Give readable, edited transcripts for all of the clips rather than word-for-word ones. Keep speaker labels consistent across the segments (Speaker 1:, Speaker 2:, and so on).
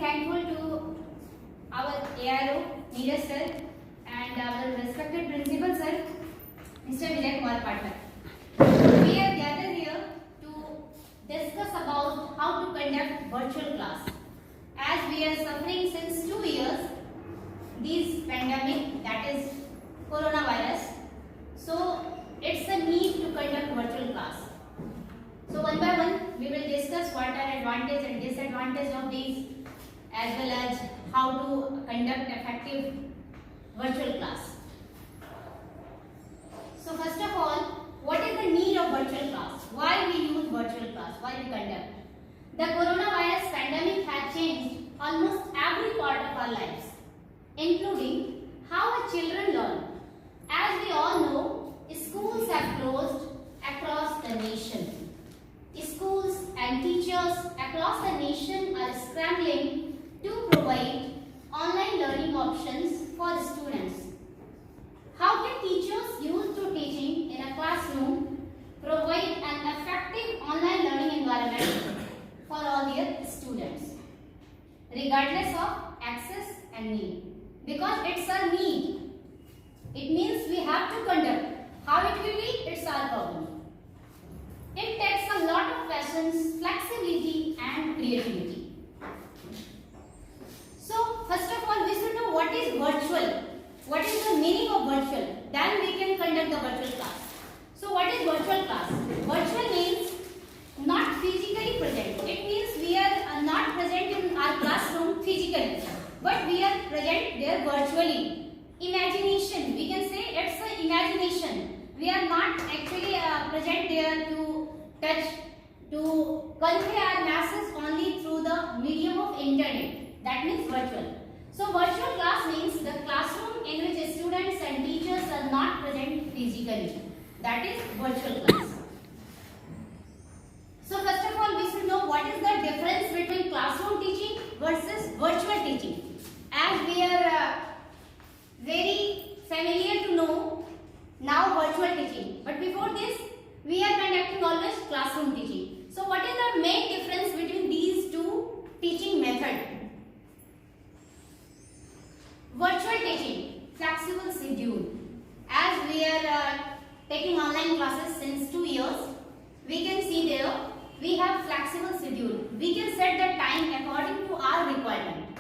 Speaker 1: thankful to our ARO, Neeraj sir, and our respected principal sir, Mr. Vijay Kumar Pathak. We are gathered here to discuss about how to conduct virtual class. As we are suffering since 2 years this pandemic, that is coronavirus, so it's a need to conduct virtual class. So one by one we will discuss what are advantage and disadvantage of these, as well as how to conduct effective virtual class. So first of all, what is the need of virtual class? Why we use virtual class? Why we conduct? The coronavirus pandemic has changed almost every part of our lives, including how our children learn. As we all know, schools have closed across the nation. Schools and teachers across the nation are scrambling to provide online learning options for students. How can teachers used to teaching in a classroom provide an effective online learning environment for all their students, regardless of access and need? Because it's a need. It means we have to conduct. How it will be, it's our problem. It takes a lot of patience, flexibility and creativity. So first of all, we should know what is virtual. What is the meaning of virtual? Then we can conduct the virtual class. So what is virtual class? Virtual means not physically present. It means we are not present in our classroom physically, but we are present there virtually. Imagination, we can say it's an imagination. We are not actually present there to touch, to convey our masses only through the medium of internet. That means virtual. So virtual class means the classroom in which students and teachers are not present physically. That is virtual class. So first of all, we should know what is the difference between classroom teaching versus virtual teaching. As we are very familiar to know now virtual teaching, but before this we are conducting always classroom teaching. So what is the main difference between these two teaching methods? Virtual teaching, flexible schedule. As we are taking online classes since 2 years, we can see there we have flexible schedule. We can set the time according to our requirement.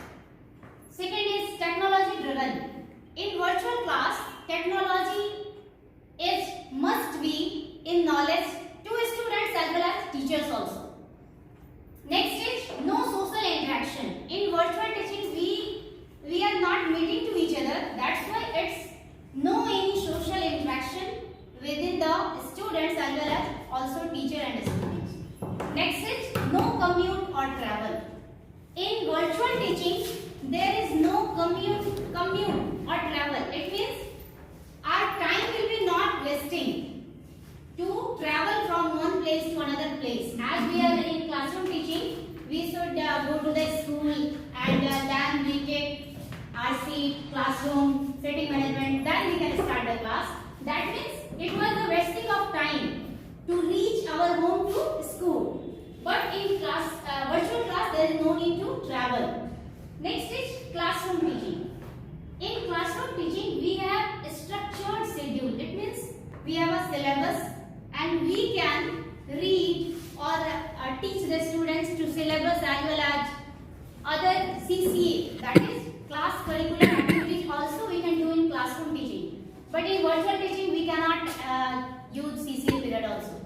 Speaker 1: Second is technology driven. In virtual class, technology must be in knowledge to students as well as teachers also. Next is no social interaction. In virtual teaching, we are not meeting to each other. That's why it's no any social interaction within the students as well as also teacher and students. Next is no commute or travel. In virtual teaching, there is no commute or travel. It means our time will be not wasting to travel from one place to another place. As we are in classroom teaching, we should go to the school and then we take our seat, classroom, sitting management, then we can start the class. That means it was the wasting of time to reach our home to school. But in virtual class, there is no need to travel. Next is classroom teaching. In classroom teaching, we have a structured schedule. It means we have a syllabus and we can read or teach the students to syllabus as well as other CCA, that is class curricular activities also we can do in classroom teaching. But in virtual teaching, we cannot use CCA period also.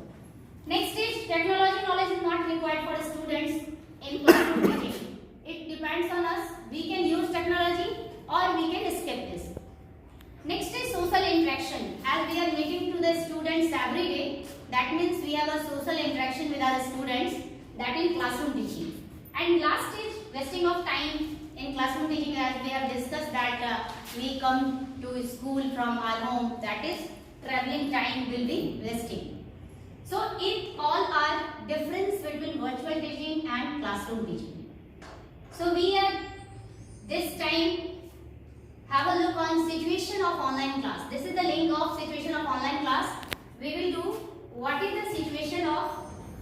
Speaker 1: Next is technology knowledge is not required for students in classroom teaching. It depends on us. We can use technology or we can skip this. Next is social interaction. As we are meeting to the students every day, that means we have a social interaction with our students, that in classroom teaching. And last is wasting of time in classroom teaching. As we have discussed that we come to school from our home, that is traveling time will be wasting. So it all are difference between virtual teaching and classroom teaching. So we are this time have a look on situation of online class. This is the link of situation of online class. We will do what is the situation of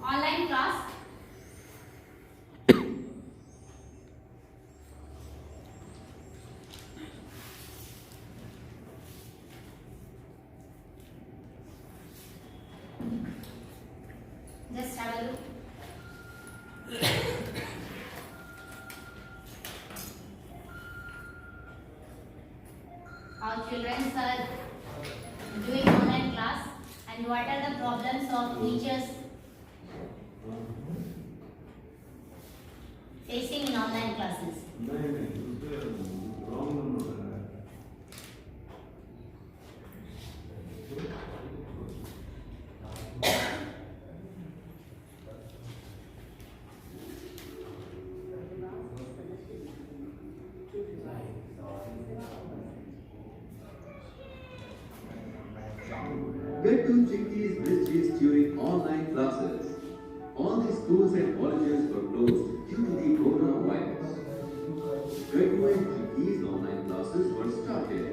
Speaker 1: online class. Just have a look. How children are doing online class and what are the problems of teachers facing in online classes.
Speaker 2: Get to Chinky's mischiefs during online classes. All the schools and colleges were closed due to the coronavirus. Get to Chinky's online classes were started.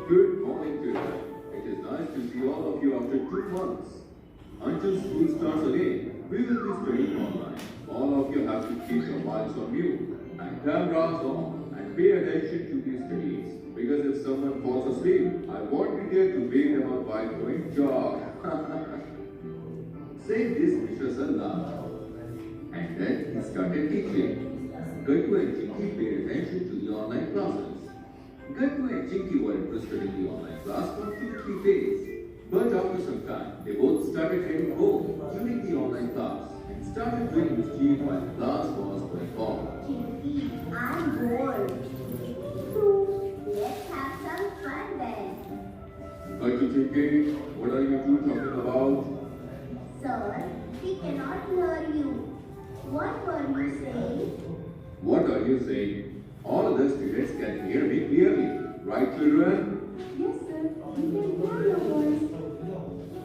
Speaker 2: Good morning, children. It is nice to see all of you after 2 months. Until school starts again, we will be studying online. All of you have to keep your minds on mute and cameras on and pay attention to the studies. Because if someone falls asleep, I won't be there to wake them up by doing jog. Say this Mr. laughed. And then he started teaching. Guttu and Chinky paid attention to the online classes. Guttu and Chinky were interested in the online class for 2-3 days. But after some time, they both started heading home during the online class and started doing mischief while the class was going on.
Speaker 3: Chinky, I'm bored. So, let's have some fun then.
Speaker 2: Guttu, Chinky, what are you two talking about?
Speaker 3: Sir, we cannot hear you. What were you saying?
Speaker 2: What are you saying? All the students can hear me clearly. Right, children?
Speaker 3: Yes, sir. We can hear your voice.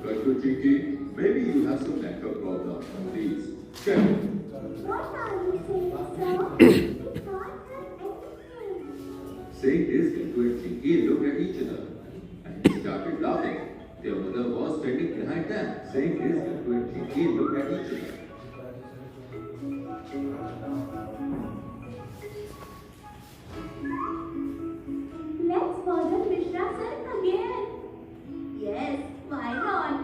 Speaker 2: Guttu, Chinky, maybe you have some network problem. Please, check.
Speaker 3: What are you saying, sir? We can't hear anything.
Speaker 2: Saying this, Guttu and Chinky looked at each other and they started laughing. Their mother was standing behind them. Saying this, Guttu and Chinky looked at each other.
Speaker 3: Let's bother Mishra sir again. Yes, why not?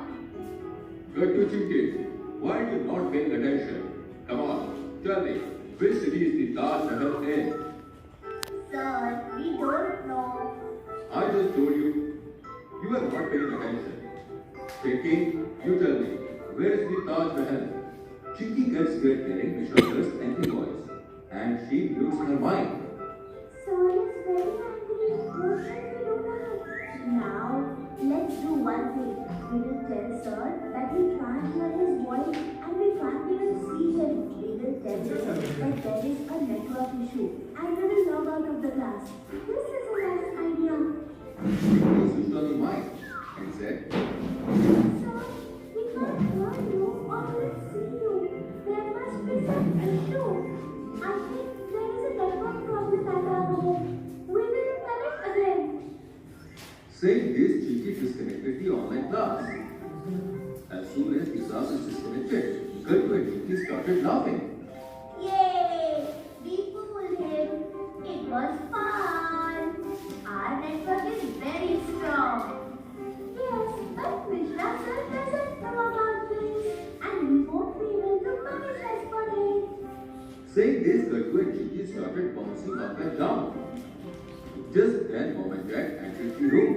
Speaker 2: Guttu, Chinky, why are you not paying attention? Come on, tell me, which city is the Taj Mahal in?
Speaker 3: Sir, we don't know.
Speaker 2: I just told you, you are not paying attention. Chinky, you tell me, where is the Taj Mahal? Chinky gets scared hearing Vishwakar's angry voice, and she loses her mind.
Speaker 3: Sir is very angry. What should we do now? Now, let's do one thing. We will tell sir that we can't hear his voice and we can't even see him. We will tell him that there is a network issue and we will log out of the class. This is a nice idea.
Speaker 2: Chinky switched on the mic and said,
Speaker 3: Sir, we can't hear you or even see you. There must be some issue. I think there is a network problem at our home. We will connect again.
Speaker 2: saying this, Chinky disconnected the online class. As soon as the class is disconnected, Guttu and Chinky started laughing.
Speaker 3: Yay! We fooled him. It was fun. Our network is very strong. Yes, but Mishra sir doesn't know about this and we won't be able to punish us for it.
Speaker 2: Saying this, Guttu and Chinky started bouncing up and down. Just then, Mom and Dad entered the room.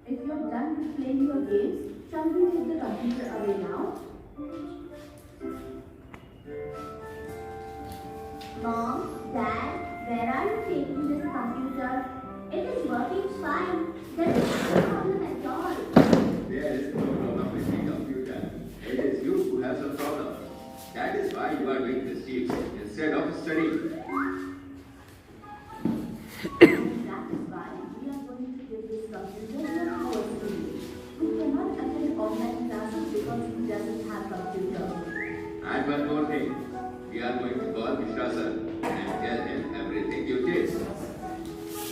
Speaker 3: If you're done with playing your games, shall we take the computer away now? Mom, Dad, where are you taking this computer? It is working fine. There is no problem at all.
Speaker 2: There is no problem with the computer. It is you who have some problem. That is why you are doing mischiefs instead of studying.
Speaker 3: That is why we are going to give this computer to our student. We cannot attend online classes because he doesn't have computer.
Speaker 2: And one more thing, we are going to call Mishra sir and tell him everything you did.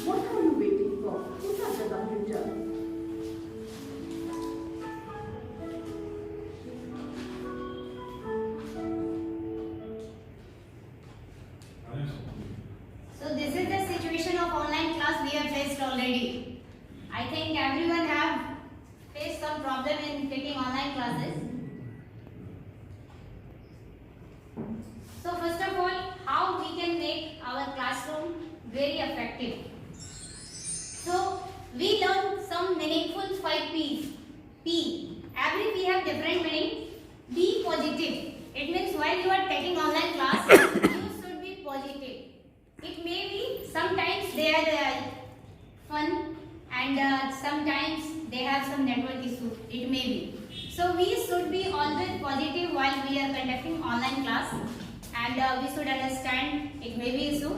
Speaker 3: What are you waiting for? Pick up the computer.
Speaker 1: So this is the situation of online class we have faced already. I think everyone have faced some problem in taking online classes. So first of all, how we can make our classroom very effective. So we learn some meaningful 5 P's. P. Every P have different meaning. Be positive. It means while you are taking online class, you should be positive. It may be sometimes they are fun and sometimes they have some network issue. It may be. So we should be always positive while we are conducting online class, and we should understand it may be issue.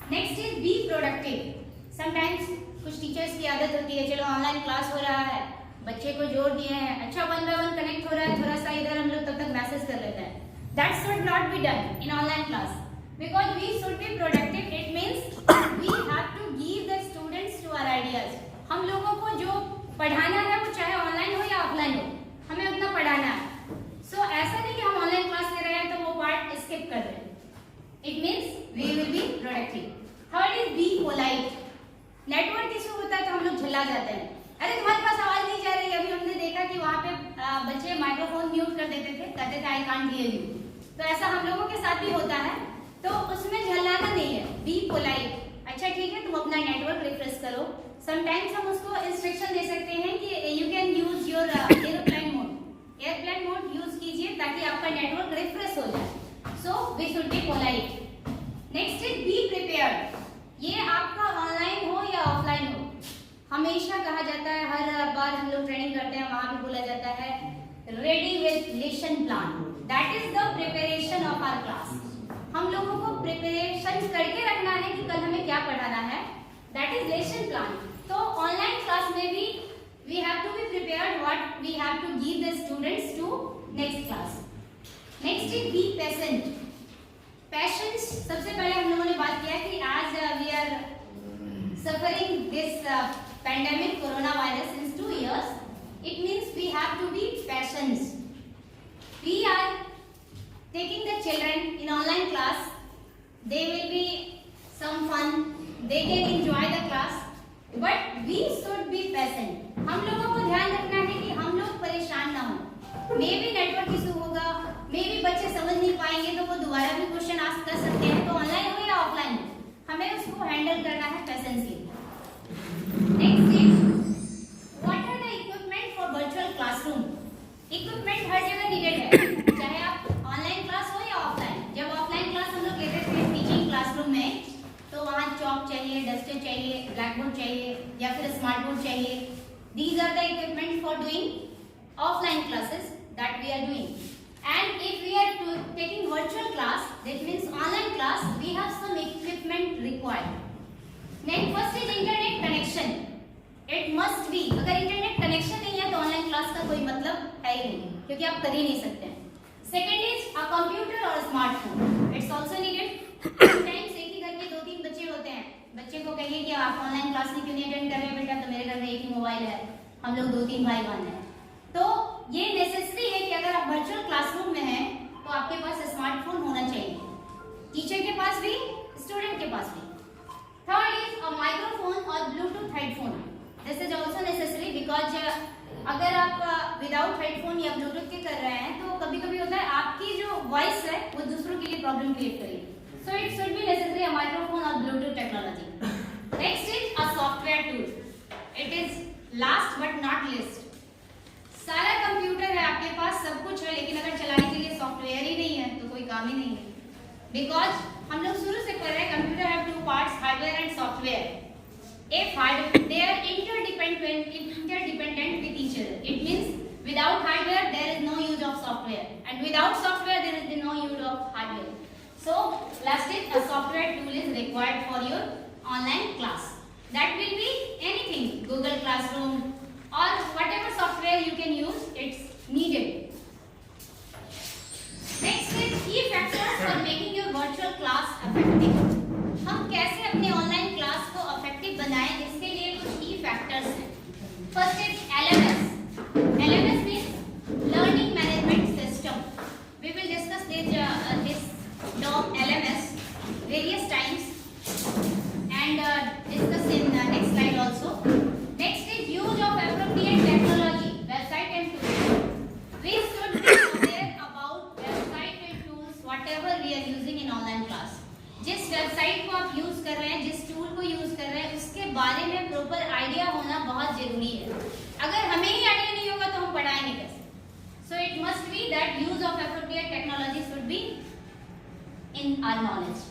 Speaker 1: Next is be productive. Sometimes कुछ teachers की आदत होती है, चलो online class हो रहा है, बच्चे को जोड़ दिए हैं, अच्छा 1 by 1 कनेक्ट हो रहा है, थोड़ा सा इधर हम लोग तब तक मैसेज कर लेते हैं. That should not be done in online class because we should be productive. It means we have to give the students to our ideas. हम लोगों को जो पढ़ाना है वो चाहे ऑनलाइन हो या ऑफलाइन हो, हमें उतना पढ़ाना है. So ऐसा नहीं कि हम ऑनलाइन क्लास ले रहे हैं तो वो पार्ट स्किप कर रहे हैं. It means we will be productive. Third is be polite. Network issue होता है तो हम लोग झल्ला जाते हैं, अरे तुम्हारे पास आवाज नहीं जा रही. अभी हमने देखा कि वहाँ पे बच्चे माइक्रोफोन म्यूट कर देते थे, कहते थे आई कांट हियर यू. तो ऐसा हम लोगों के साथ भी होता है, तो उसमें झल्लाना नहीं है. Be polite. अच्छा ठीक है, तुम अपना नेटवर्क रिफ्रेश करो. समटाइम्स हम उसको इंस्ट्रक्शन दे सकते हैं कि you can use your aeroplane mode. Airplane mode use कीजिए ताकि आपका नेटवर्क रिफ्रेश हो जाए. So we should be polite. Next is be prepared. ये आपका ऑनलाइन हो या ऑफलाइन हो, हमेशा कहा जाता है, हर बार हम लोग ट्रेनिंग करते हैं वहां भी बोला जाता है ready with lesson plan. That is the preparation of our class. हम लोगों को प्रिपरेशन करके रखना है कि कल हमें क्या पढ़ाना है. That is lesson plan. तो ऑनलाइन क्लास में भी we have to be prepared what we have to give the students to next class. Next is be patient. Patience सबसे पहले हम लोगों ने बात किया कि आज we are suffering this pandemic coronavirus since 2 years. It means we have to be patient. We are taking the children in online class. They will be some fun. They can enjoy the class. But we should be patient. हम लोगों को ध्यान रखना है कि हम लोग परेशान ना हो. Maybe network issue होगा, maybe बच्चे समझ नहीं पाएंगे तो वो दोबारा भी क्वेश्चन आस्क कर सकते हैं. तो ऑनलाइन हो या ऑफलाइन हो, हमें उसको हैंडल करना है patiently. Next is what are the equipment for virtual classroom? Equipment हर जगह needed है, चाहे आप ऑनलाइन क्लास हो या ऑफलाइन. जब ऑफलाइन क्लास हम लोग लेते थे टीचिंग क्लासरूम में, तो वहाँ चॉक चाहिए, डस्टर चाहिए, ब्लैक बोर्ड चाहिए या फिर स्मार्ट बोर्ड चाहिए. These are the equipment for doing offline classes that we are doing. And if we are taking virtual class, that means online class, we have some equipment required. Next first is internet connection. It must be. अगर internet connection नहीं है तो online class का कोई मतलब है ही नहीं, क्योंकि आप कर ही नहीं सकते हैं. सेकेंड इज अ कंप्यूटर और smartphone. It's also needed. Times एक ही घर में 2-3 बच्चे होते हैं. बच्चे को कहिए कि आप ऑनलाइन क्लास में क्यों नहीं अटेंड कर रहे हैं बेटा, तो मेरे घर में एक ही मोबाइल है, हम लोग 2-3 भाई बहन हैं. तो ये नेसेसरी है कि अगर आप वर्चुअल क्लासरूम में हैं तो आपके पास स्मार्टफोन होना चाहिए, टीचर के पास भी, स्टूडेंट के पास भी. थर्ड इज अ माइक्रोफोन और Bluetooth headphone. This is also necessary because अगर आप विदाउट हेडफोन या ब्लूटूथ के कर रहे हैं तो कभी कभी होता है आपकी जो वॉइस है वो दूसरों के लिए प्रॉब्लम क्रिएट करेगी. So it should be necessary a microphone और bluetooth technology. Next is a software tool. It is last but not list. सारा कंप्यूटर है आपके पास, सब कुछ है, लेकिन अगर चलाने के लिए सॉफ्टवेयर ही नहीं है तो कोई काम ही नहीं है. बिकॉज हम लोग शुरू से कर रहे हैं computer have 2 parts, hardware and software. If they are interdependent with each other. It means without hardware there is no use of software, and without software there is no use of hardware. So last is a software tool is required for your online class. That will be anything, Google Classroom or whatever software you can use, it's needed. Next is key factors for making your virtual class effective. हम कैसे अपने online class को effective बनाएं, इसके लिए कुछ की factors हैं. First is LMS. LMS means learning management system. We will discuss this term LMS various times and discuss in next slide also. Next is use of appropriate technology, website and tools. our knowledge.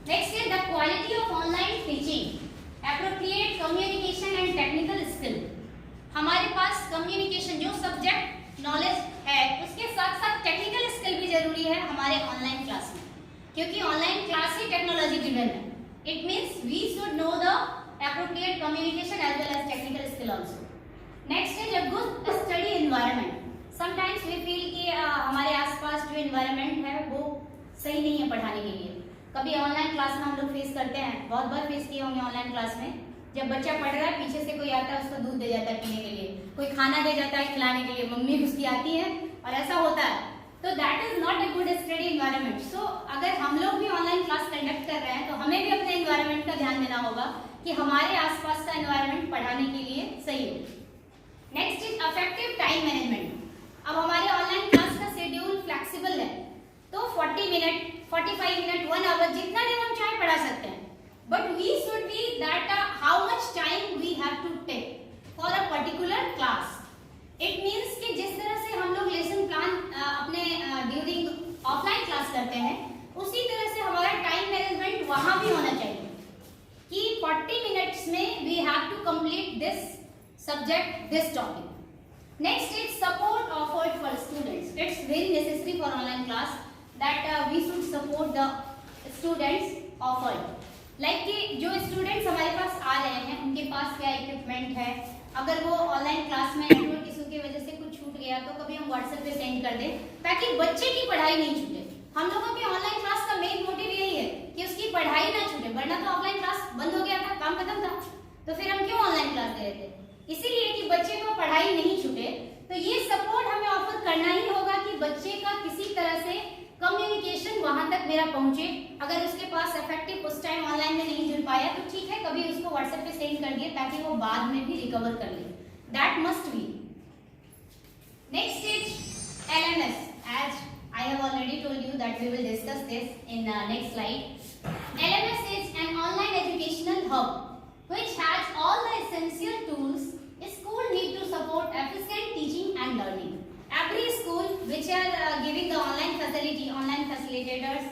Speaker 1: Next is the quality of online teaching, appropriate communication and technical skill. हमारे पास communication जो subject knowledge है उसके साथ साथ technical skill भी जरूरी है हमारे ऑनलाइन क्लास में, क्योंकि ऑनलाइन क्लास ही टेक्नोलॉजी ड्रिवन है. It means we should know the appropriate communication as well as technical skill also. Next is a good study environment. Sometimes we feel कि हमारे आसपास जो environment है वो सही नहीं है पढ़ाने के लिए. कभी ऑनलाइन क्लास में हम लोग फेस करते हैं, बहुत बार फेस किए होंगे ऑनलाइन क्लास में. जब बच्चा पढ़ रहा है पीछे से कोई आता है उसको दूध दे जाता है पीने के लिए, कोई खाना दे जाता है खिलाने के लिए, मम्मी उसकी आती है और ऐसा होता है. तो that is not a good study environment. So अगर हम लोग भी ऑनलाइन क्लास कंडक्ट कर रहे हैं तो हमें भी अपने इन्वायरमेंट का ध्यान देना होगा कि हमारे आसपास का एनवायरनमेंट पढ़ाने के लिए सही हो. Next is affective time management. अब हमारे ऑनलाइन क्लास का शेड्यूल फ्लेक्सिबल है, तो 40 मिनट, 45 मिनट, 1 आवर जितना भी हम चाहे पढ़ा सकते हैं. But we should be that how much time we have to take for a particular class. It means कि जिस तरह से हम लोग लेसन प्लान अपने ड्यूरिंग ऑफलाइन क्लास करते हैं उसी तरह से हमारा टाइम मैनेजमेंट वहां भी होना चाहिए कि 40 मिनट्स में we have to complete this subject, this topic. Next is support offered for students. It's very necessary for online class that we should support the students offered. Like कि जो students हमारे पास आ रहे हैं उनके पास क्या इक्विपमेंट है, अगर वो ऑनलाइन क्लास में नेटवर्क इशू की वजह से कुछ छूट गया तो कभी हम व्हाट्सएप पे सेंड कर दें ताकि बच्चे की पढ़ाई नहीं छूटे. हम लोगों की ऑनलाइन क्लास का मेन मोटिव यही है कि उसकी पढ़ाई ना छूटे, वरना तो ऑफलाइन क्लास बंद हो गया था, काम खत्म था, तो फिर हम क्यों ऑनलाइन क्लास दे रहे थे? इसीलिए कि बच्चे को पढ़ाई नहीं छूटे. तो ये सपोर्ट हमें ऑफर करना ही होगा कि बच्चे का किसी तरह से कम्युनिकेशन वहां तक मेरा पहुंचे. अगर उसके पास इफेक्टिव उस टाइम ऑनलाइन में नहीं जुड़ पाया तो ठीक है, कभी उसको व्हाट्सएप पे सेंड कर दिए ताकि वो बाद में भी रिकवर कर ले. That must B. Next is LMS. As I have already told you that we will discuss this in next slide. LMS is an online educational hub which has all the essential tools school need to support efficient teaching and learning. Every school which are giving the online facility, online facilitators,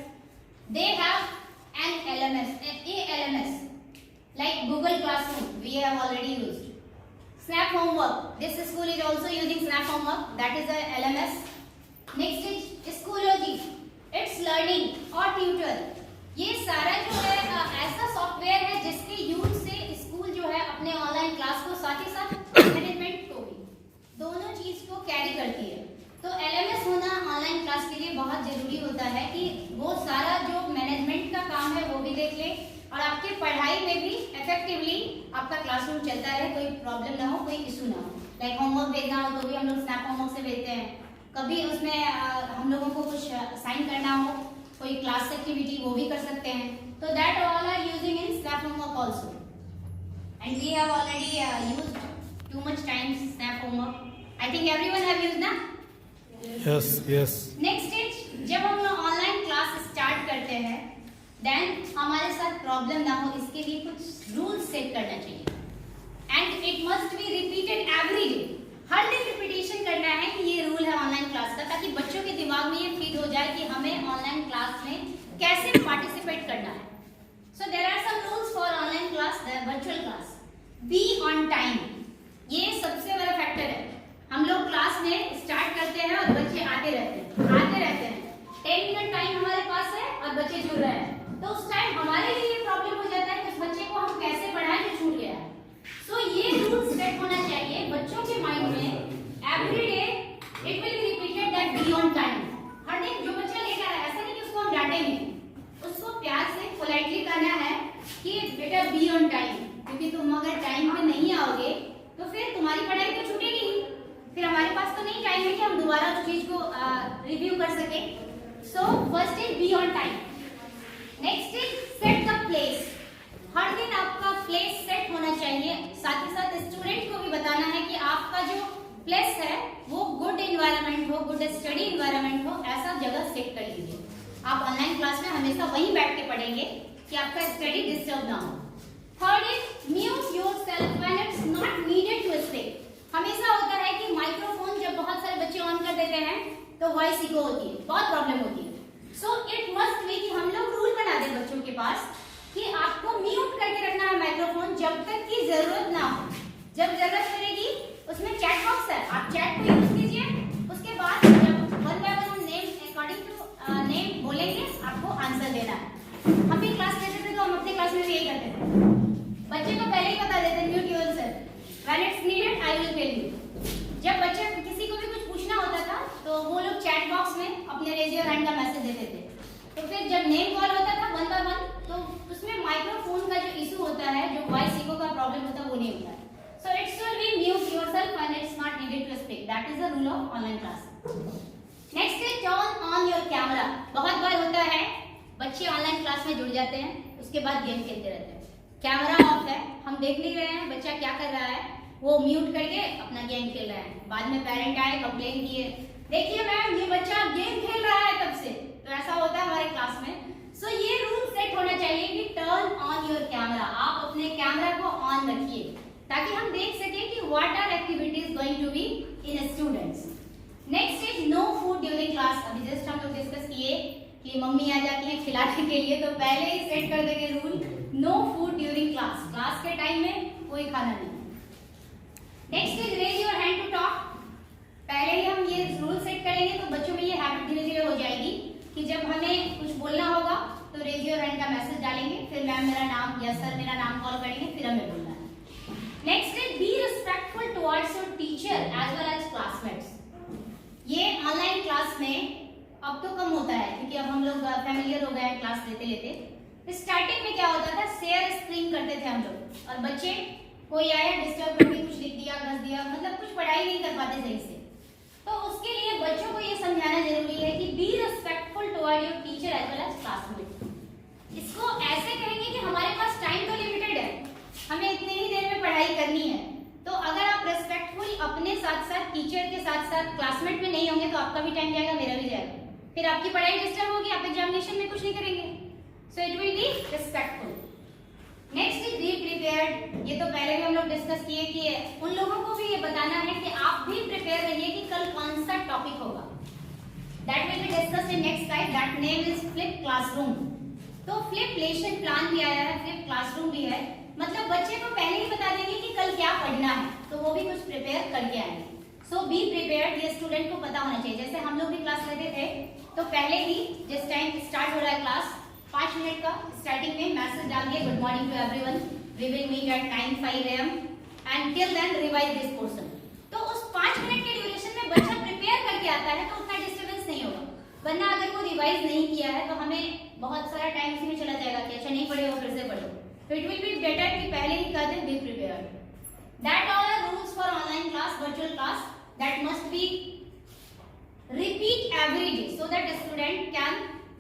Speaker 1: they have an LMS, LMS like Google Classroom we have already used. Snap Homework, this school is also using Snap Homework, that is a LMS. Next is Schoology, it's learning or tutor. ये सारा जो है ऐसा software है जिसके use से school जो है अपने ऑनलाइन क्लास को साथ ही साथ मैनेजमेंट को भी दोनों चीज को कैरी करती है. तो LMS होना ऑनलाइन क्लास के लिए बहुत जरूरी होता है कि वो सारा जो मैनेजमेंट का काम है वो भी देख ले और आपके पढ़ाई में भी इफेक्टिवली आपका क्लासरूम चलता रहे, कोई प्रॉब्लम ना हो, कोई इशू ना हो. लाइक होमवर्क भेजना हो तो भी हम लोग स्नैप होमवर्क से भेजते हैं. कभी उसमें हम लोगों को कुछ साइन करना हो, कोई क्लास एक्टिविटी, वो भी कर सकते हैं. तो that all are using in snap homework also. And we have already used too much times snap homework. I think everyone have used ना?
Speaker 4: यस.
Speaker 1: नेक्स्ट इज जब हम ऑनलाइन क्लास स्टार्ट करते हैं देन हमारे साथ प्रॉब्लम ना हो इसके लिए कुछ रूल्स सेट करना चाहिए. And it must be repeated every day. हर दिन रिपीटेशन करना है कि ये रूल है ऑनलाइन क्लास का, ताकि बच्चों के दिमाग में ये फीड हो जाए कि हमें ऑनलाइन क्लास में कैसे पार्टिसिपेट करना है. So there are some rules for online class, the virtual class. Be on time, ये सबसे बड़ा फैक्टर है. हम लोग क्लास में स्टार्ट करते हैं और बच्चे आते रहते हैं. 10 मिनट टाइम हमारे पास है और बच्चे जुड़ रहे हैं, तो उस टाइम हमारे लिए ये प्रॉब्लम हो जाता है कि उस बच्चे को हम कैसे पढ़ाएं जो छूट गया है. सो ये रूल सेट होना चाहिए बच्चों के माइंड में. Every day it will be repeated that be on time. हर दिन जो बच्चा लेट आ रहा है, ऐसा नहीं कि उसको हम डांटेंगे, उसको प्यार से पोलाइटली कहना है कि बेटा बी ऑन टाइम, क्योंकि तुम अगर टाइम पे नहीं आओगे तो फिर तुम्हारी पढ़ाई तो छूटेगी ही. फिर हमारे पास तो नहीं टाइम है कि हम दोबारा उस चीज को रिव्यू कर सके. So first is be on time. Next is set the place. हर दिन आपका प्लेस सेट होना चाहिए. साथ ही साथ स्टूडेंट को भी बताना है कि आपका जो प्लेस है वो गुड एनवायरनमेंट हो, गुड स्टडी एनवायरनमेंट हो, ऐसा जगह सेट कर लीजिए. आप ऑनलाइन क्लास में हमेशा वहीं बैठ के पढ़ेंगे कि आपका स्टडी डिस्टर्ब ना हो. Third is mute yourself when it's not needed to speak. हमेशा होता है कि माइक्रोफोन जब बहुत सारे बच्चे ऑन कर देते हैं तो वॉइस इको होती है, बहुत प्रॉब्लम होती है. सो इट मस्ट बी कि हम लोग रूल बना दें बच्चों के पास कि आपको म्यूट करके रखना है माइक्रोफोन जब तक की जरूरत ना हो। जब जरूरत पड़ेगी उसमें चैट बॉक्स है, आप चैट को यूज कीजिए। उसके बाद जब one by one name according to name बोलेंगे आपको आंसर देना है। हम भी क्लास लेते थे तो हम अपने क्लास में भी यही करते थे, बच्चे को पहले ही बता देते mute yourself when it's needed I will tell you. जब बच्चे किसी को भी कुछ पूछना होता था तो वो लोग चैट बॉक्स में अपने रेज योर हैंड का मैसेज देते थे। तो फिर जब नेम कॉल होता था वन बाय वन तो उसमें माइक्रोफोन का जो इशू होता है, जो वॉइस इको का प्रॉब्लम होता है वो नहीं होता है। So it should be mute yourself when it's not needed to speak. That is the rule of online class. Next is turn on your camera. बहुत बार होता है बच्चे ऑनलाइन क्लास में जुड़ जाते हैं, उसके बाद गेम खेलते रहते हैं, कैमरा ऑफ है, हम देख नहीं रहे हैं बच्चा क्या कर रहा है, वो म्यूट करके अपना गेम खेल रहा है। बाद में पेरेंट आए कंप्लेन किए, देखिए मैम ये बच्चा गेम खेल रहा है तब से। तो ऐसा होता है हमारे क्लास में। सो ये रूल सेट होना चाहिए कि टर्न ऑन योर कैमरा, आप अपने कैमरा को ऑन रखिए ताकि हम देख सके कि what are activities going to be in students. Next is no food during class. अभी जस्ट हम लोग डिस्कस किए कि मम्मी आ जाती है खिलाने के लिए, तो पहले ही सेट कर देंगे rule, no food during class, class के टाइम में कोई खाना नहीं। Next is raise your hand to talk. पहले ही हम ये रूल सेट करेंगे तो बच्चों में ये हैबिट धीरे धीरे हो जाएगी कि जब हमें कुछ बोलना होगा तो रेज योर हैंड का मैसेज डालेंगे, फिर मैम मेरा नाम या सर मेरा नाम कॉल करेंगे, फिर हमें बोलना है। Next is be respectful towards your teacher as well as classmates. ये ऑनलाइन क्लास में अब तो कम होता है क्योंकि अब हम लोग फैमिलियर हो गए हैं क्लास लेते लेते। स्टार्टिंग में क्या होता था, शेयर स्क्रीन करते थे हम लोग, और बच्चे कोई आया डिस्टर्ब करके कुछ लिख दिया, घस दिया, मतलब कुछ पढ़ाई नहीं कर पाते सही से। तो उसके लिए बच्चों को ये समझाना जरूरी है कि be respectful toward your teacher as well as classmate. इसको ऐसे कहेंगे कि हमारे पास टाइम तो लिमिटेड है, हमें इतनी ही देर में पढ़ाई करनी है, तो अगर आप रेस्पेक्टफुल अपने साथ साथ टीचर के साथ साथ क्लासमेट में नहीं होंगे तो आपका भी टाइम जाएगा, मेरा भी जाएगा, फिर आपकी पढ़ाई डिस्टर्ब होगी, आप एग्जामिनेशन में कुछ नहीं करेंगे। So it will be respectful. Next is be prepared. ये तो पहले भी हम लोग डिस्कस किए कि उन लोगों को भी ये बताना है कि आप भी प्रिपेयर रहिए कि कल कौन सा टॉपिक होगा। That will be discussed in next slide, that name is flip classroom. तो फ्लिप लेसन प्लान भी आया है, फ्लिप क्लासरूम भी है, मतलब बच्चे को पहले ही बता देंगे कि कल क्या पढ़ना है, तो वो भी कुछ प्रिपेयर करके आएंगे। सो बी प्रिपेयर्ड, ये स्टूडेंट को पता होना चाहिए। जैसे हम लोग भी क्लास लेते थे तो पहले ही जिस टाइम स्टार्ट हो रहा है क्लास 5 मिनट का स्टार्टिंग में मैसेज डाल दिया, good morning to everyone, we will meet at 9:05 AM and till then revise this portion. तो उस 5 मिनट के ड्यूरेशन में बच्चा प्रिपेयर करके आता है तो उतना डिस्टर्बेंस नहीं होगा, वरना अगर वो रिवाइज नहीं किया है तो हमें बहुत सारा टाइम इसी में चला जाएगा कि अच्छा नहीं पढ़े वो फिर से पढ़ो। तो इट विल बी बेटर कि पहले ही कर दें be prepared. That all are rules for online class, virtual class, that must be repeat every day so that the student can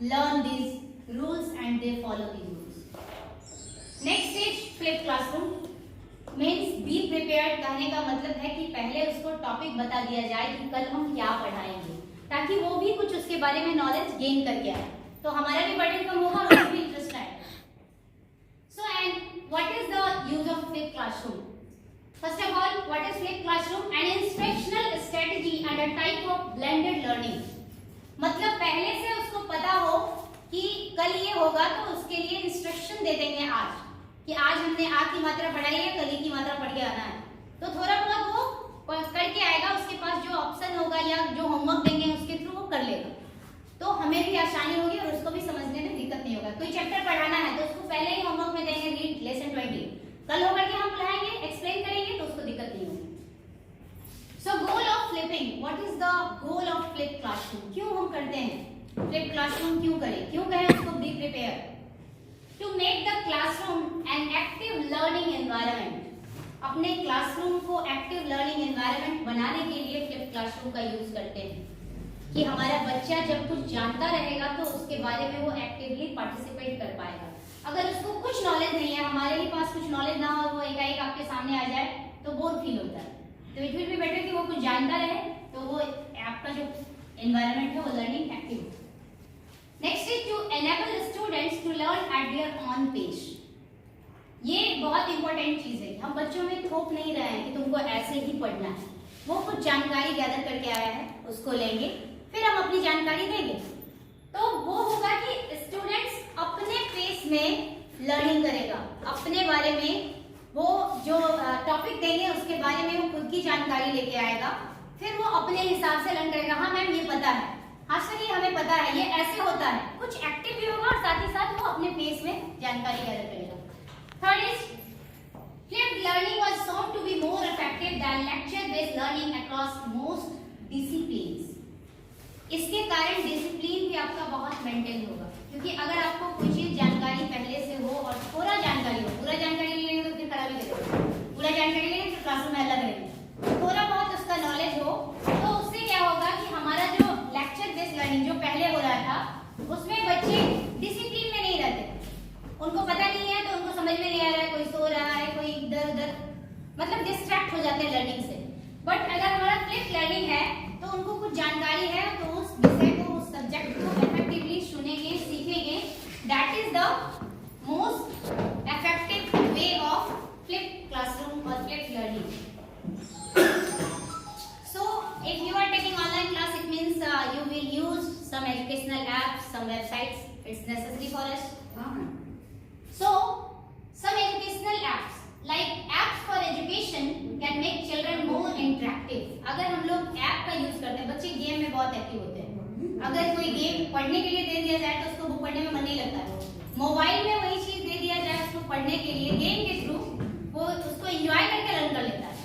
Speaker 1: learn these rules and they follow these rules. Next stage flip classroom means be prepared। कहने का मतलब है कि पहले उसको topic बता दिया जाए कि कल हम क्या पढ़ाएंगे, ताकि वो भी कुछ उसके बारे में नॉलेज गेन करके आए, तो हमारा भी बर्डन कम होगा और उसको भी इंटरेस्ट आएगा। So and what is the use of flip classroom? First of all, what is flip classroom? An instructional strategy and a type of blended learning। मतलब पहले से उसको पता हो कि कल ये होगा तो उसके लिए इंस्ट्रक्शन दे देंगे आज कि आज हमने आ की मात्रा पढ़ाई है, कल की मात्रा पढ़ के आना है, तो थोड़ा बहुत वो करके आएगा, उसके पास जो ऑप्शन होगा या जो होमवर्क देंगे उसके थ्रू वो कर लेगा, तो हमें भी आसानी होगी और उसको भी समझने में दिक्कत नहीं होगा। कोई चैप्टर पढ़ाना है तो उसको पहले ही होमवर्क में देंगे रीड लेसन 20, कल होकर के हम पढ़ाएंगे एक्सप्लेन करेंगे तो उसको दिक्कत नहीं होगी। So goal of flipping, what is the goal of flip classroom? क्यों हम करते हैं फ्लिप क्लासरूम, क्यों करें, क्यों कहें उसको be prepare? To make the classroom an active learning environment. अपने क्लासरूम को एक्टिव लर्निंग एनवायरनमेंट बनाने के लिए फ्लिप क्लासरूम का यूज करते हैं कि हमारा बच्चा जब कुछ जानता रहेगा तो उसके बारे में वो एक्टिवली पार्टिसिपेट कर पाएगा। अगर उसको कुछ नॉलेज नहीं है, हमारे ही पास कुछ नॉलेज ना हो, वो एकाएक आपके सामने आ जाए तो बोर फील होता है। तो इट विल बी बेटर कि वो कुछ जानता रहे तो वो आपका जो एनवायरनमेंट है वो लर्निंग एक्टिव हो। Next is to enable students to learn at their own pace. ये बहुत इंपॉर्टेंट चीज है, हम बच्चों में थोप नहीं रहे हैं कि तुमको ऐसे ही पढ़ना है, वो कुछ जानकारी गैदर करके आया है उसको लेंगे, फिर हम अपनी जानकारी देंगे। तो वो होगा कि स्टूडेंट्स अपने पेस में लर्निंग करेगा, अपने बारे में वो जो टॉपिक देंगे उसके बारे में वो खुद की जानकारी लेके आएगा, फिर वो अपने हिसाब से लर्न करेगा। हाँ मैम ये पता है, हाँ सर ये हमें पता है, ये ऐसे होता है, कुछ एक्टिव भी होगा और साथ ही साथ वो अपने पेस में जानकारी गैदर करेगा। Third is flipped learning was shown to be more effective than lecture based learning across most disciplines. इसके कारण डिसिप्लिन भी आपका बहुत मेंटेन होगा, क्योंकि अगर आपको कोई चीज जानकारी पहले से हो और थोड़ा जानकारी हो, पूरा जानकारी लेंगे तो फिर खराब ही करेगा, पूरा जानकारी लेंगे तो क्लासरूम में हल्ला करेंगे, थोड़ा बहुत उसका नॉलेज हो तो उससे क्या होगा कि हमारा जो लेक्चर बेस्ड लर्निंग जो पहले हो रहा था उसमें बच्चे डिसिप्लिन में नहीं रहते, उनको पता नहीं है तो उनको समझ में नहीं आ रहा है, कोई सो रहा है, कोई इधर उधर, मतलब डिस्ट्रैक्ट हो जाते हैं लर्निंग से। बट अगर हमारा फ्लिप लर्निंग है तो उनको कुछ जानकारी है तो उस विषय को, उस सब्जेक्ट को इफेक्टिवली सुनेंगे, सीखेंगे। That is the most effective way of flip classroom और flip learning. So if you are taking online class, it means you will use some educational apps, some websites. It's necessary for us. So some educational apps like apps for education can make children more interactive. अगर हम लोग app का use करते हैं, बच्चे game में बहुत active होते हैं, अगर कोई गेम पढ़ने के लिए दे दिया जाए तो उसको बुक पढ़ने में मन नहीं लगता है, मोबाइल में वही चीज दे दिया जाए उसको पढ़ने के लिए, गेम के थ्रू वो उसको एंजॉय करके लर्न कर लेता है।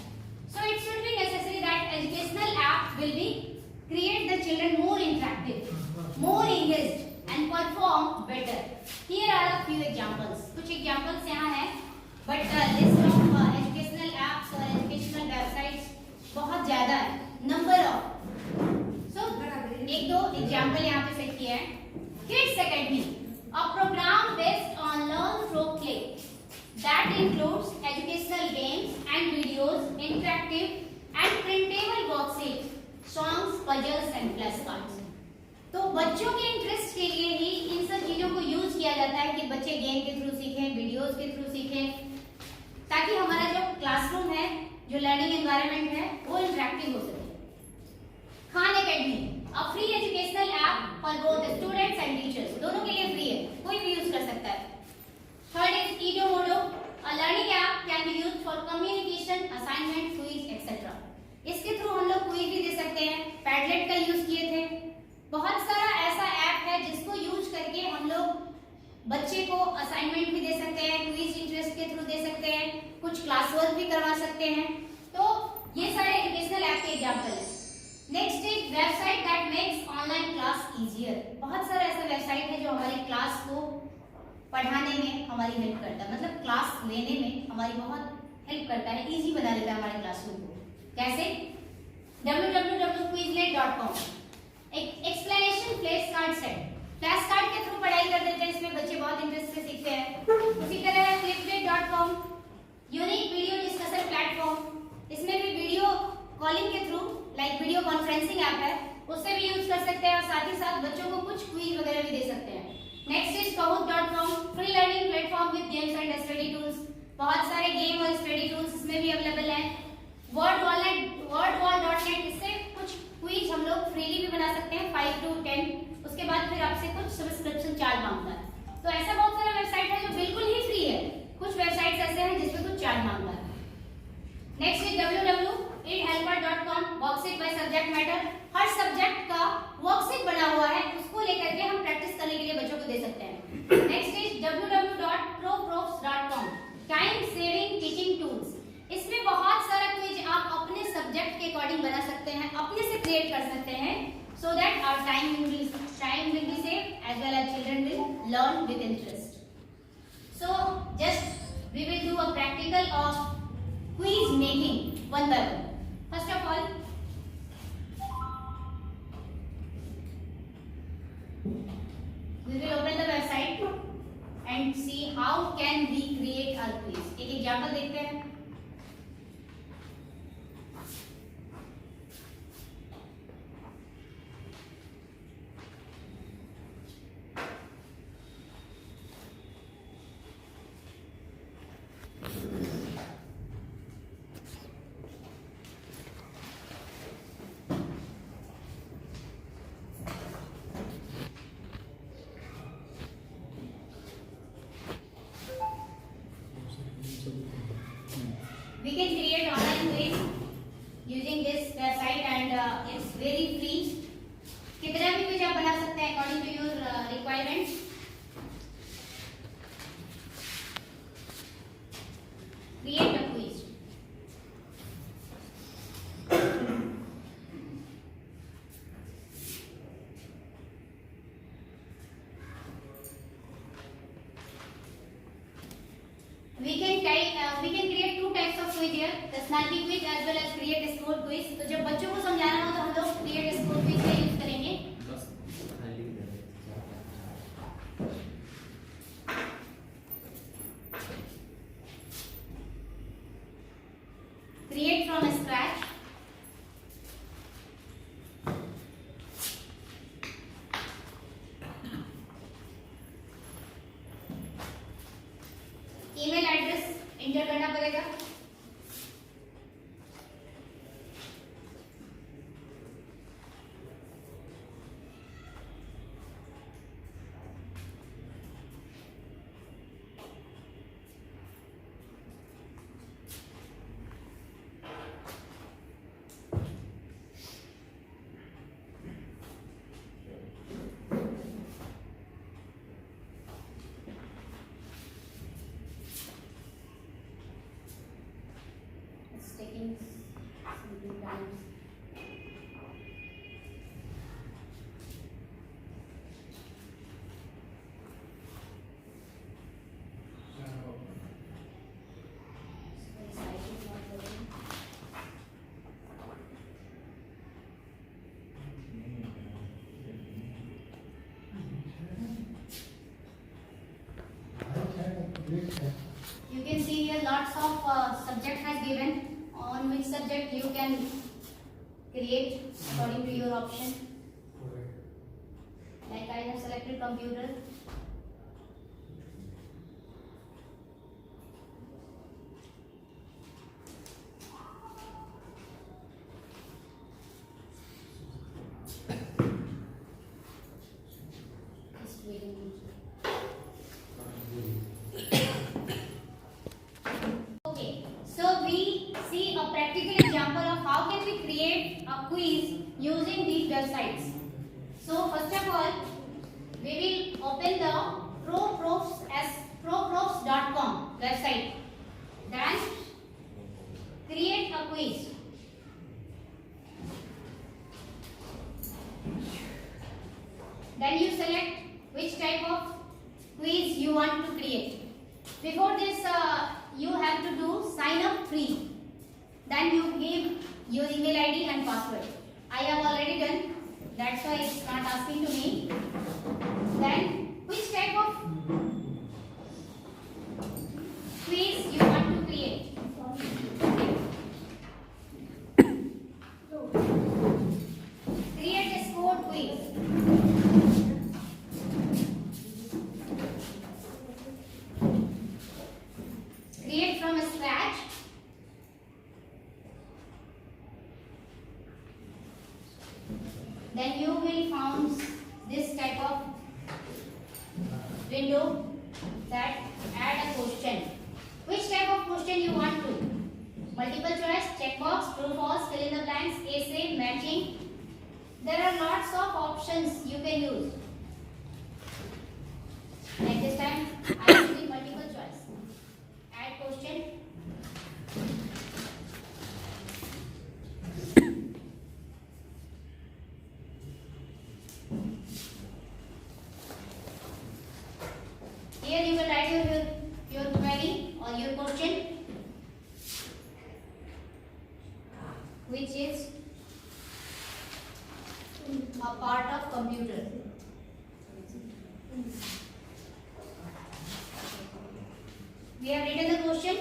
Speaker 1: So it should be necessary that educational app will be create the children more interactive, more engaged and perform better. Here are a few examples. कुछ examples यहाँ हैं, but list of educational apps और educational websites बहुत ज़्यादा है, number of. So एक दो example यहाँ पे set किया है. Kids Academy, a program based on learn through play. That includes educational games and videos, interactive and printable worksheets, songs, puzzles and flashcards. तो बच्चों के इंटरेस्ट के लिए ही इन सब चीजों को यूज किया जाता है कि बच्चे गेम के थ्रू सीखें, वीडियोस के थ्रू सीखें, ताकि हमारा जो क्लासरूम है, जो लर्निंग एनवायरनमेंट है, वो इंटरेक्टिव हो सके। Khan academy, a free educational app for both students and teachers, दोनों के लिए फ्री है, कोई भी यूज कर सकता है। Third is Edomodo, a learning app can be used for communication, assignment, quiz, etc. इसके थ्रू हम लोग क्विज भी दे सकते हैं, पैडलेट का यूज किए थे। बहुत सारा ऐसा ऐप है जिसको यूज करके हम लोग बच्चे को असाइनमेंट भी दे सकते हैं, क्विज इंटरेस्ट के थ्रू दे सकते हैं, कुछ क्लास वर्क भी करवा सकते हैं। तो ये सारे एजुकेशनल ऐप के एग्जांपल हैं। Next is website that makes online class easier. बहुत सारा ऐसा वेबसाइट है जो हमारी क्लास को पढ़ाने में हमारी हेल्प करता है, मतलब क्लास लेने में हमारी बहुत हेल्प करता है, इजी बना देता है हमारे क्लासरूम को। कैसे? www.quizlet.com, एक explanation flash card set, flash card के थ्रू पढ़ाई कर देते हैं, इसमें बच्चे बहुत इंटरेस्ट से सीखते हैं। उसी तरह है flipgrid.com, unique video discussion platform, इसमें भी वीडियो कॉलिंग के through like video conferencing app है, उससे भी यूज कर सकते हैं और साथ ही साथ बच्चों को कुछ क्विज वगैरह भी दे सकते हैं। Next is kahoot.com, free learning platform with games and study tools, बहुत सारे गेम और स्टडी टूल्स इसमें भी अवेलेबल हैं। wordwall.net, इससे कुछ क्विज हम लोग फ्रीली भी बना सकते हैं, 5 to 10, उसके बाद फिर आपसे कुछ सब्सक्रिप्शन चार्ज मांगता है। तो ऐसा बहुत सारा वेबसाइट है जो बिल्कुल ही फ्री है, कुछ वेबसाइट्स ऐसे हैं जिसमें कुछ चार्ज मांगता है। Next is www.idhelper.com, worksheet by subject matter, her subject का वर्कशीट बना हुआ है, उसको लेकर के हम प्रैक्टिस करने के लिए बच्चों को दे सकते हैं। Next is www.proprofs.com, time saving teaching tools, इसमें बहुत सारा क्विज आप अपने सब्जेक्ट के अकॉर्डिंग बना सकते हैं, अपने से क्रिएट कर सकते हैं, so that our time will be saved as well as children will learn with interest. So just we will do a practical of quiz making one by one. First of all, we will open the website and see how can we create our quiz. एक example देखते हैं। we can create two types of quiz here, personality quiz as well as create a score quiz. तो जब बच्चों को समझाना हो तो हम लोग create a score quiz का यूज करेंगे. Create from scratch. Email address enter करना पड़ेगा. It's taking some time. You can see here lots of subject has given, on which subject you can create according to your option. Like I have selected computer. Just waiting. Okay, so we see a practical example of how can we create a quiz using these websites. So first of all, we will open the proprofs.com website. Then create a quiz. Then you select which type of quiz you want to create. Before this, you have to do sign up free. Then you give your email ID and password. I have already done. That's why it's not asking to me. Then which type of quiz you want to create. Create a score quiz. Create from scratch. Then you will find this type of window that add a question. Which type of question you want to? Multiple choice, checkbox, true, false, fill in the blanks, essay, matching. There are lots of options you can use. Like this time, I am using multiple choice. Add question. Here you will write your query or your question, which is a part of computer. We have written the question.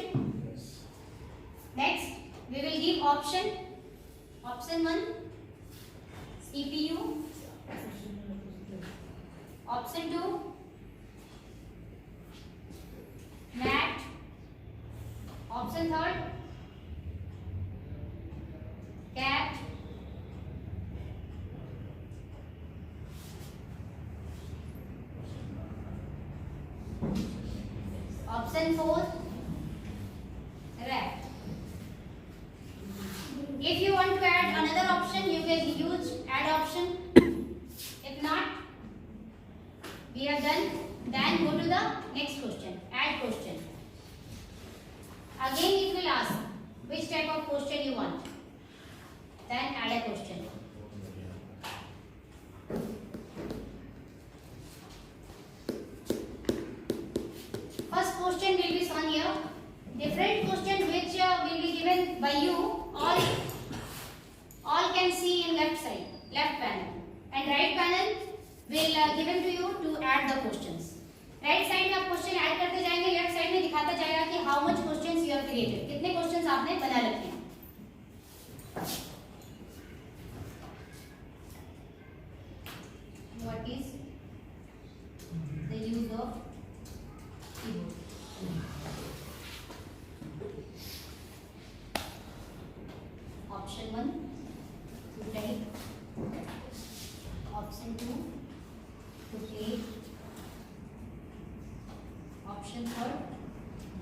Speaker 1: Next, we will give option. Option 1, CPU. Option 2, math. Option 3, cat. Option 4, rat. If you want to add another option, you can use add option. If not, we are done. Then go to the next question, add question. Again it will ask which type of question you want. Then add a question. First question will be shown here. Different questions will given to you to add the questions. Right side में आप question add करते जाएंगे, left side में दिखाता जाएगा कि how much questions you have created, कितने questions आपने बना रखे हैं. What is the use of keyboard? Option 1 to type, option 2 to play, option 3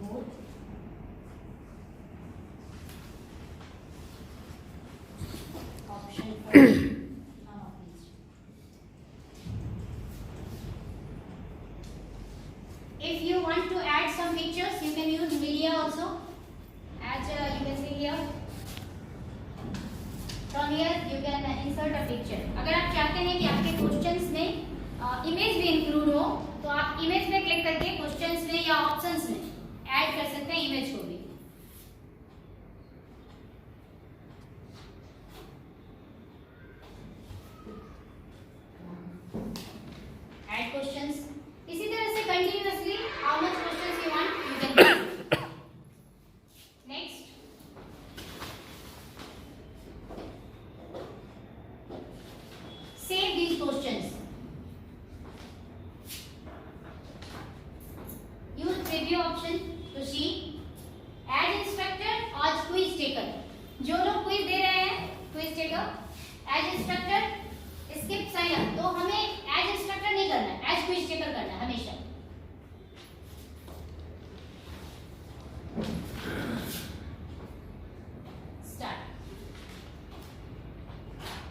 Speaker 1: both, option 4 none of these. If you want to add some pictures, you can use media also. As you can see here, from here you can insert a picture. अगर आप चाहते हैं कि आपके questions में image भी include हो, तो आप इमेज में क्लिक करके क्वेश्चंस में या ऑप्शंस में ऐड कर सकते हैं इमेज को भी. Add questions. इसी तरह से continuously how much questions you want you can do. Next, save these questions. Use preview option to see. Add instructor or quiz taker. जो लोग क्विज दे रहे हैं, quiz taker, as instructor, skip sign up. तो हमें as instructor नहीं करना है, एज क्विज टेकर करना है हमेशा. Start.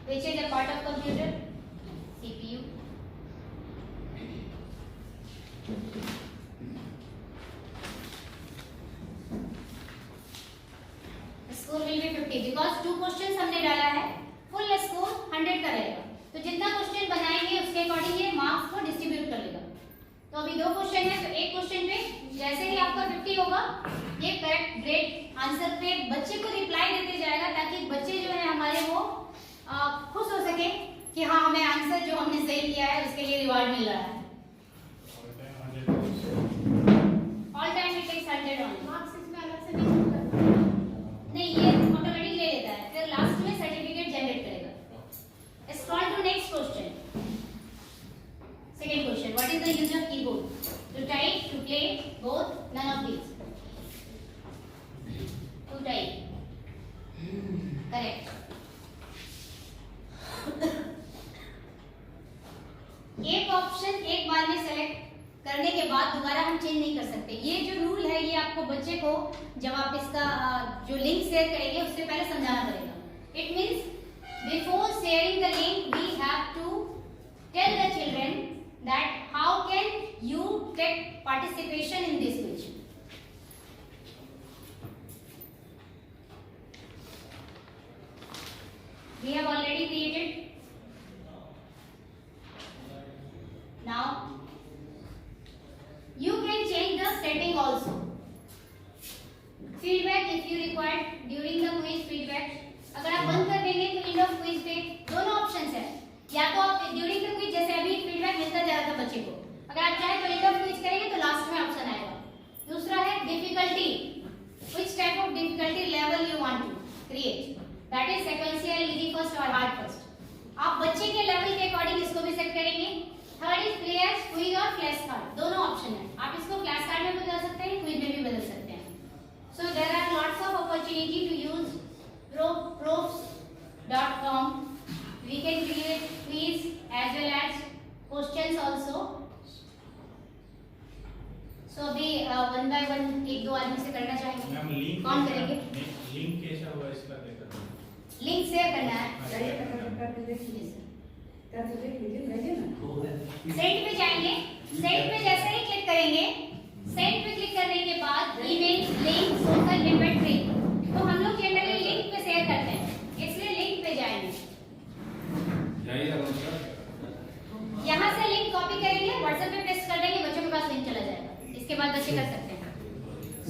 Speaker 1: Which is a part of computer? CPU. Score will be 50 because 2 questions हमने डाला है. Full score 100 का रहेगा. तो जितना क्वेश्चन बनाएंगे उसके अकॉर्डिंग ये मार्क्स को डिस्ट्रीब्यूट कर लेगा. तो अभी 2 क्वेश्चन है, तो एक क्वेश्चन पे जैसे ही आपका 50 होगा, ये करेक्ट ग्रेट आंसर पे बच्चे को रिप्लाई देते जाएगा, ताकि बच्चे जो है हमारे वो खुश हो सके कि हाँ हमें आंसर जो हमने सही किया है उसके लिए रिवार्ड मिल रहा है. All time it takes 100 only.
Speaker 5: Marks इसमें अलग से नहीं करता.
Speaker 1: नहीं, ये ऑटोमेटिक ले लेता है, फिर लास्ट में सर्टिफिकेट जनरेट करेगा. Scroll to next question. Second question, what is the use of keyboard? To type, to play, both, none of these. To type, correct. एक ऑप्शन एक बार में सेलेक्ट करने के बाद दोबारा हम चेंज नहीं कर सकते. ये जो रूल है ये आपको बच्चे को जब आप इसका जो लिंक शेयर करेंगे उससे पहले समझाना पड़ेगा. It means before sharing the link we have to tell the children that how can you take participation in this quiz. We have already created. Now you can change the setting also. Feedback if you require during the quiz feedback. अगर आप बंद कर देंगे तो end of quiz पे दोनों options है. या तो आप ड्यूरिंग द क्विज जैसे अभी फीडबैक मिलता जाएगा बच्चे को, अगर आप चाहे तो एंड ऑफ क्विज करेंगे तो लास्ट में ऑप्शन आएगा. दूसरा है difficulty, which type of difficulty level you want to create. That is sequential, easy first और hard first. आप बच्चे के लेवल के अकॉर्डिंग इसको भी सेट करेंगे. थर्ड इज प्लेयर्स, क्विज और फ्लैश कार्ड. दोनों ऑप्शन है, आप इसको फ्लैश कार्ड में भी बदल सकते हैं, क्विज में भी बदल सकते हैं. So there are lots of opportunity to use proofs.com. We can create quiz as well as questions also. So अभी वन बाय वन एक दो आदमी से करना चाहेंगे.
Speaker 6: मैम लिंक
Speaker 1: कौन करेंगे?
Speaker 6: लिंक कैसा हुआ इसका देखा.
Speaker 1: लिंक शेयर करना है. सेंड पे जाएंगे. सेंड पे जैसे ही क्लिक करेंगे, सेंड पे क्लिक करने के बाद ईमेल, लिंक, सोशल इन्वेंटरी, तो हम लोग जनरली लिंक पे शेयर करते हैं, इसलिए लिंक पे जाएंगे. यहाँ से लिंक कॉपी करेंगे, व्हाट्सएप पे पेस्ट कर देंगे, बच्चों के पास लिंक चला जाएगा. इसके बाद बच्चे कर सकते हैं.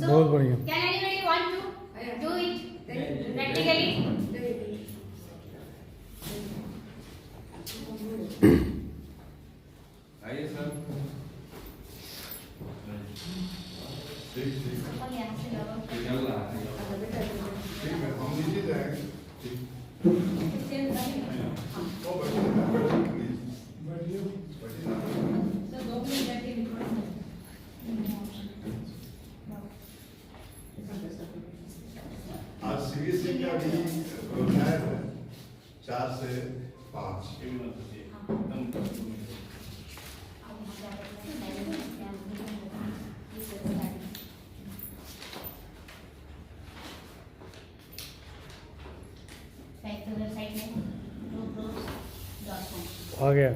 Speaker 4: बहुत बढ़िया.
Speaker 1: Can anybody want to do it practically?
Speaker 7: ठीक है, हम नीचे जाएंगे। ठीक। ओ बैठिए, प्लीज। बैठिए। आज सीबीएसई का भी प्रोग्राम है 4 से 5।
Speaker 1: वेबसाइट में
Speaker 4: आ गया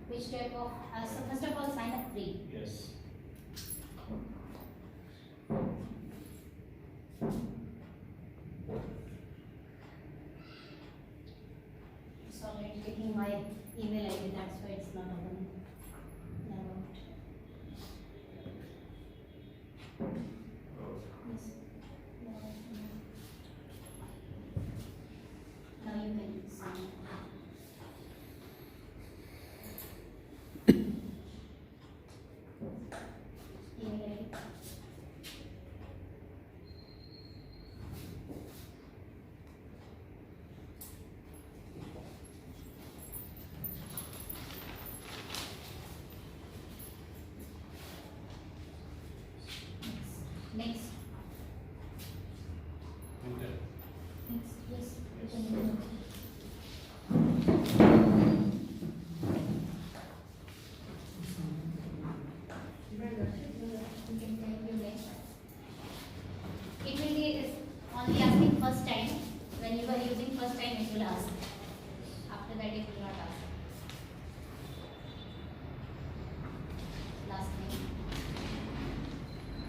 Speaker 1: Which type of, so first of all, sign up free.
Speaker 6: Yes.
Speaker 1: It's already taking my email ID, that's why it's not opening. Never. Yes. Now you can sign. Email ID. Next.
Speaker 6: Enter.
Speaker 1: Next, yes. You can do. You can tell me next. It will be only asking first time. When you are using first time, it will ask. After that, it will not ask. Last name.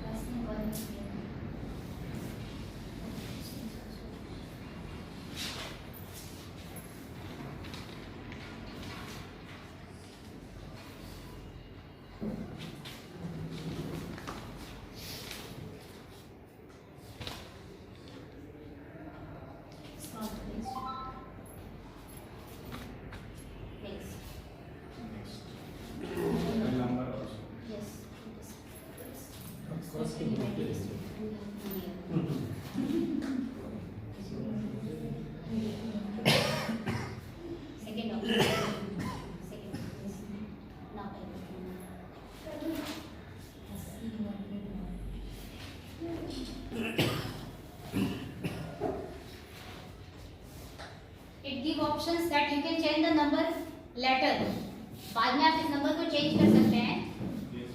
Speaker 1: Last name, one is here. Scroll, please. Next.
Speaker 6: Mobile number also.
Speaker 1: Yes. Yes. Second option. Second. Yes. Now it give options that you can change the number later. बाद में आप इस number को change कर सकते हैं.
Speaker 6: Yes.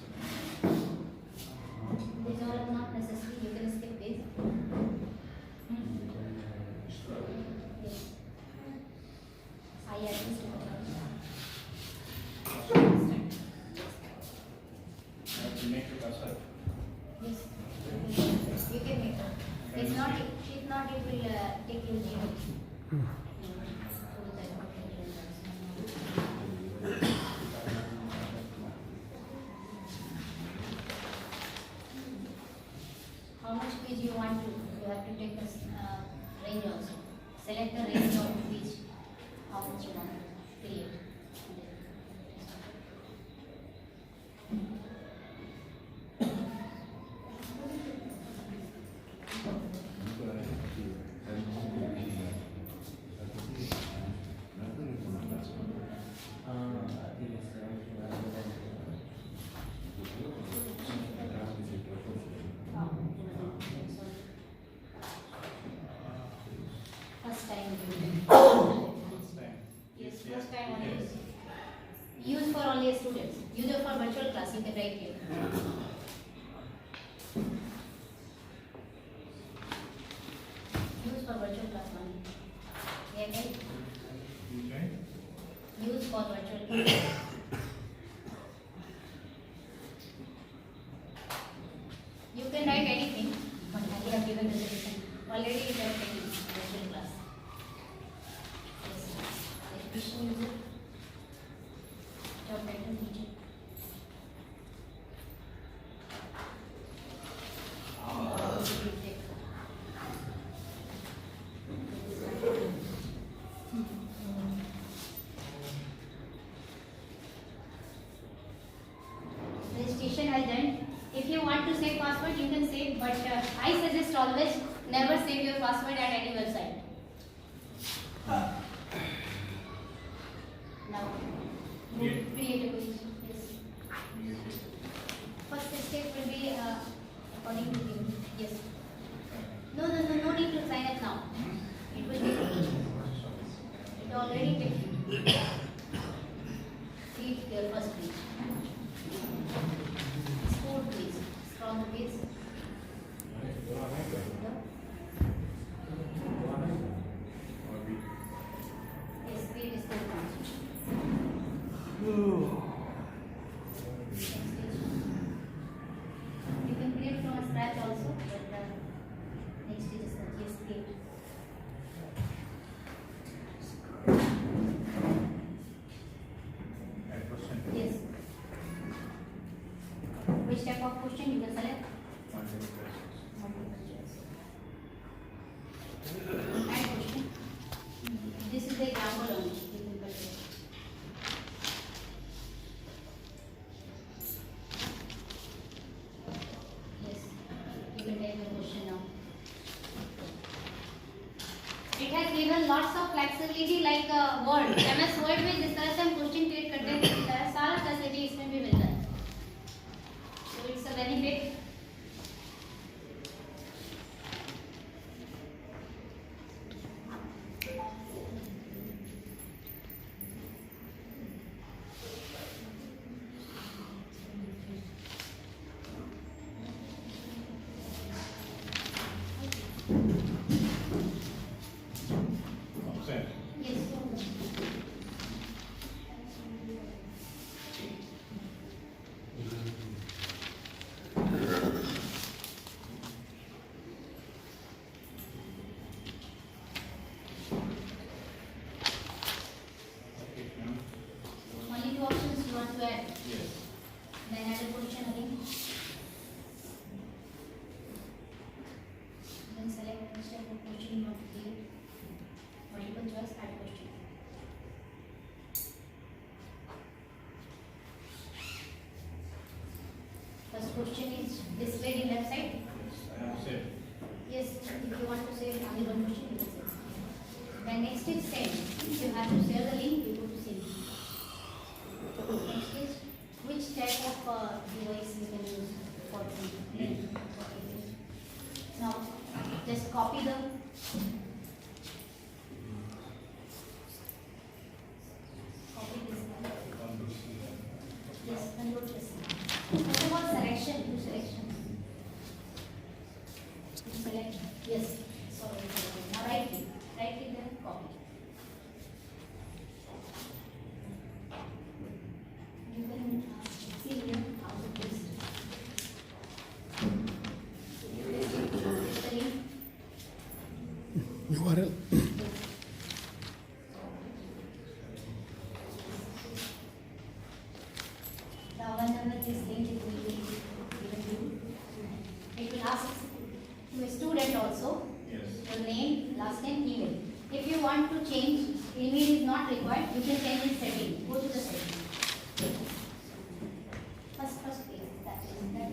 Speaker 1: These are not necessary. You can skip this. Yes. I adjust it.
Speaker 6: Have to make it yourself.
Speaker 1: Yes. You can make it. If not, it will take you 0. How much page you want to? You have to take a range also. Select the range of page. How much you want to create. First time.
Speaker 6: First time.
Speaker 1: Yes, first time only. Use for only students. Use it for virtual class. You can write here. Use for virtual class only. Yeah, okay?
Speaker 6: Okay.
Speaker 1: Use for virtual class. You can write anything, but I have given the solution. Already it has taken virtual class. Yes. Education user. Job title teacher. already picked. Read your first page. Scroll please. Scroll the page. Yes, read is the You can create from scratch also, but next is the yes, create.
Speaker 6: Add question.
Speaker 1: Yes. Which type of question you can select?
Speaker 6: Multiple questions.
Speaker 1: Multiple choice. Add question. This is the example only. You can cut it. Yes. You can type the question now. It has given lots of flexibility like Word. MS Word में जिस तरह से हम question create करते हैं इसी तरह सारा फैसिलिटी इसमें भी मिलता है. So it's a benefit.
Speaker 6: Upset.
Speaker 1: Yes.
Speaker 6: Okay, ma'am.
Speaker 1: Only two options you want to add.
Speaker 6: Yes.
Speaker 1: Then add a position again. Then select which type of question you want to create. Multiple choice, add question. First question is displayed in left side.
Speaker 6: Yes, I have said.
Speaker 1: Yes, if you want to save only one question, you can save. Then next is send. If you have to share the link, you go to send. Next is which type of device you can use for the link. Now, just copy the copy this one. Yes, control this. What about selection? Do selection. You select. Yes. Sorry. Now right click. Right click then copy. You can see here how to paste. Paste the link.
Speaker 4: URL.
Speaker 1: Now whenever this link it will be given to you. It will ask to a student also
Speaker 6: Yes.
Speaker 1: your name, last name, email. If you want to change, email is not required, you can change in setting. Go to the setting. First page, that is that.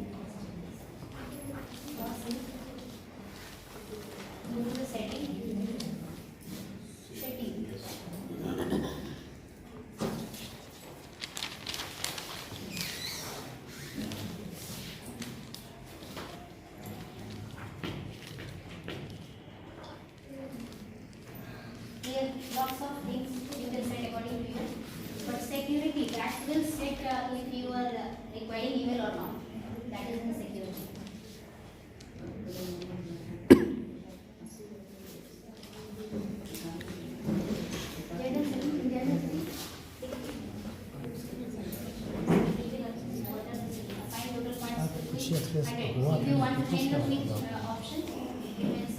Speaker 1: Go to the setting. Setting. Here, lots of things you can set according to you. But security, that will set if you are requiring email or not. That is in security. General setting, general setting. Assign total points to which 100. If you want to change the which option, it means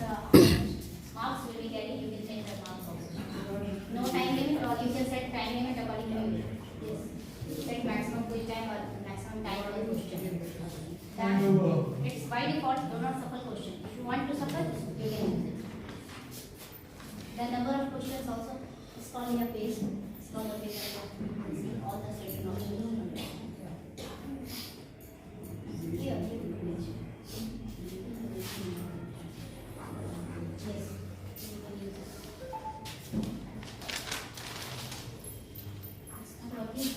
Speaker 1: marks will be carried, you can change the marks also. No time limit or you can set time limit according to you. Yes. Set maximum quiz time or maximum time for the question. Then it's by default, do not shuffle question. If you want to shuffle, you can use it. The number of questions also, scroll your page, scroll the page and see all the setting options. Here, you can page. Yes, you can use it. Okay.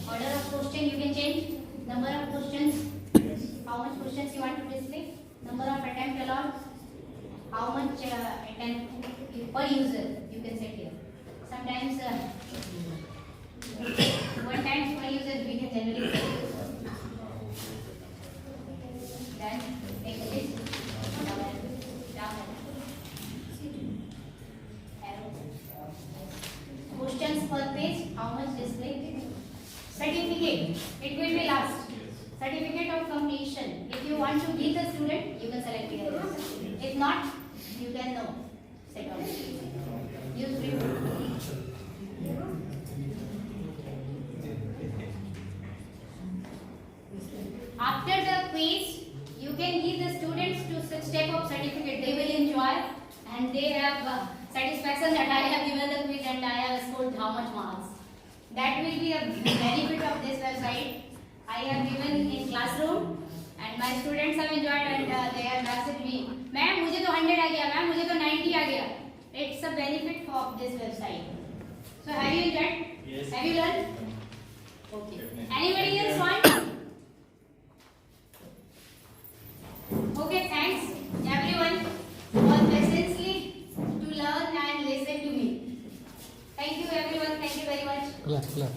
Speaker 1: Order of question you can change. Number of questions. How much questions you want to display? Number of attempt allowed. How much attempt per user you can set here. Sometimes one times per user we can generally set. Then take this. Down. Arrow. Questions per page. How much display? Certificate. It will be last. Certificate of completion. If you want to be the student, you can select here. If not, you can no. Set on. Use free. After the quiz, you can give the students to such type of certificate. They will enjoy and they have satisfaction that I have given the quiz and I have scored how much marks. That will be a benefit of this website. I have given in classroom and my students have enjoyed and they have messaged me, "Ma'am, मुझे तो 100 आ गया, ma'am, मुझे तो 90 आ गया." It's a benefit of this website. So have you enjoyed?
Speaker 6: Yes.
Speaker 1: Have you learned? Okay. Anybody else want? Okay, thanks everyone for patiently to learn and listen to me. Thank you everyone. Thank you very much.
Speaker 4: Clap, clap.